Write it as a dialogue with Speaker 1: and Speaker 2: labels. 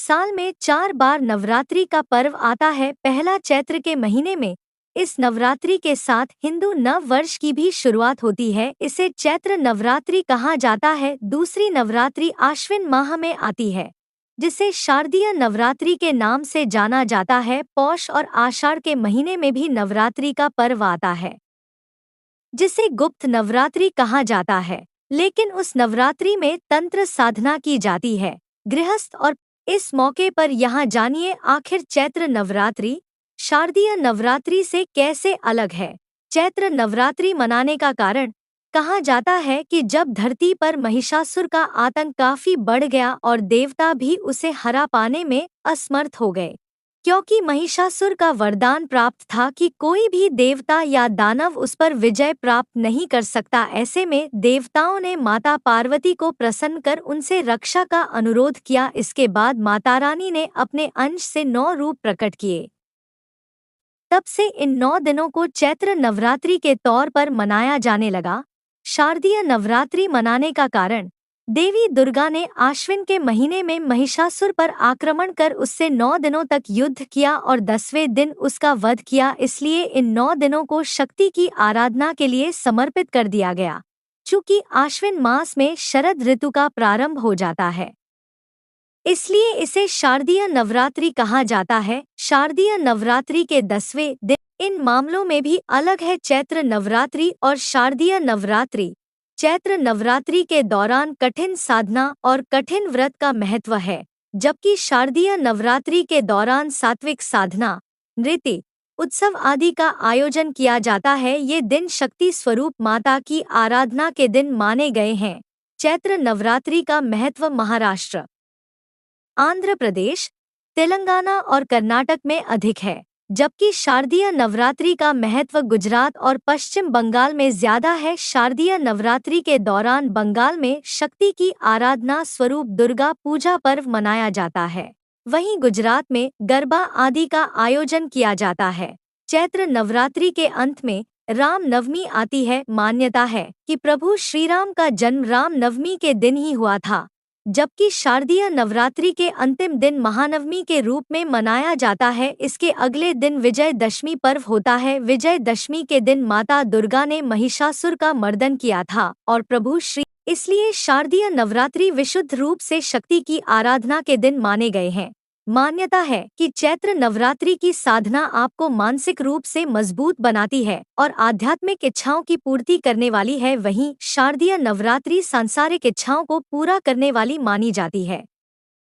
Speaker 1: साल में 4 बार नवरात्रि का पर्व आता है। पहला चैत्र के महीने में इस नवरात्रि के साथ हिंदू नव वर्ष की भी शुरुआत होती है। इसे चैत्र नवरात्रि कहा जाता है। दूसरी नवरात्रि आश्विन माह में आती है, जिसे शारदीय नवरात्रि के नाम से जाना जाता है। पौष और आषाढ़ के महीने में भी नवरात्रि का पर्व आता है, जिसे गुप्त नवरात्रि कहा जाता है। लेकिन उस नवरात्रि में तंत्र साधना की जाती है, गृहस्थ। और इस मौके पर यहाँ जानिए आखिर चैत्र नवरात्रि शारदीय नवरात्रि से कैसे अलग है। चैत्र नवरात्रि मनाने का कारण कहा जाता है कि जब धरती पर महिषासुर का आतंक काफी बढ़ गया और देवता भी उसे हरा पाने में असमर्थ हो गए, क्योंकि महिषासुर का वरदान प्राप्त था कि कोई भी देवता या दानव उस पर विजय प्राप्त नहीं कर सकता। ऐसे में देवताओं ने माता पार्वती को प्रसन्न कर उनसे रक्षा का अनुरोध किया। इसके बाद माता रानी ने अपने अंश से 9 रूप प्रकट किए। तब से इन 9 दिनों को चैत्र नवरात्रि के तौर पर मनाया जाने लगा। शारदीय नवरात्रि मनाने का कारण देवी दुर्गा ने आश्विन के महीने में महिषासुर पर आक्रमण कर उससे 9 दिनों तक युद्ध किया और 10वें दिन उसका वध किया। इसलिए इन 9 दिनों को शक्ति की आराधना के लिए समर्पित कर दिया गया। चूंकि आश्विन मास में शरद ऋतु का प्रारंभ हो जाता है, इसलिए इसे शारदीय नवरात्रि कहा जाता है। शारदीय नवरात्रि के 10वें दिन इन मामलों में भी अलग है। चैत्र नवरात्रि और शारदीय नवरात्रि। चैत्र नवरात्रि के दौरान कठिन साधना और कठिन व्रत का महत्व है, जबकि शारदीय नवरात्रि के दौरान सात्विक साधना, नृत्य, उत्सव आदि का आयोजन किया जाता है। ये दिन शक्ति स्वरूप माता की आराधना के दिन माने गए हैं। चैत्र नवरात्रि का महत्व महाराष्ट्र, आंध्र प्रदेश, तेलंगाना और कर्नाटक में अधिक है, जबकि शारदीय नवरात्रि का महत्व गुजरात और पश्चिम बंगाल में ज्यादा है। शारदीय नवरात्रि के दौरान बंगाल में शक्ति की आराधना स्वरूप दुर्गा पूजा पर्व मनाया जाता है। वहीं गुजरात में गरबा आदि का आयोजन किया जाता है। चैत्र नवरात्रि के अंत में राम नवमी आती है। मान्यता है कि प्रभु श्रीराम का जन्म राम नवमी के दिन ही हुआ था, जबकि शारदीय नवरात्रि के अंतिम दिन महानवमी के रूप में मनाया जाता है। इसके अगले दिन विजयदशमी पर्व होता है। विजयदशमी के दिन माता दुर्गा ने महिषासुर का मर्दन किया था और प्रभु श्री इसलिए शारदीय नवरात्रि विशुद्ध रूप से शक्ति की आराधना के दिन माने गए हैं। मान्यता है कि चैत्र नवरात्रि की साधना आपको मानसिक रूप से मजबूत बनाती है और आध्यात्मिक इच्छाओं की पूर्ति करने वाली है। वहीं शारदीय नवरात्रि सांसारिक इच्छाओं को पूरा करने वाली मानी जाती है।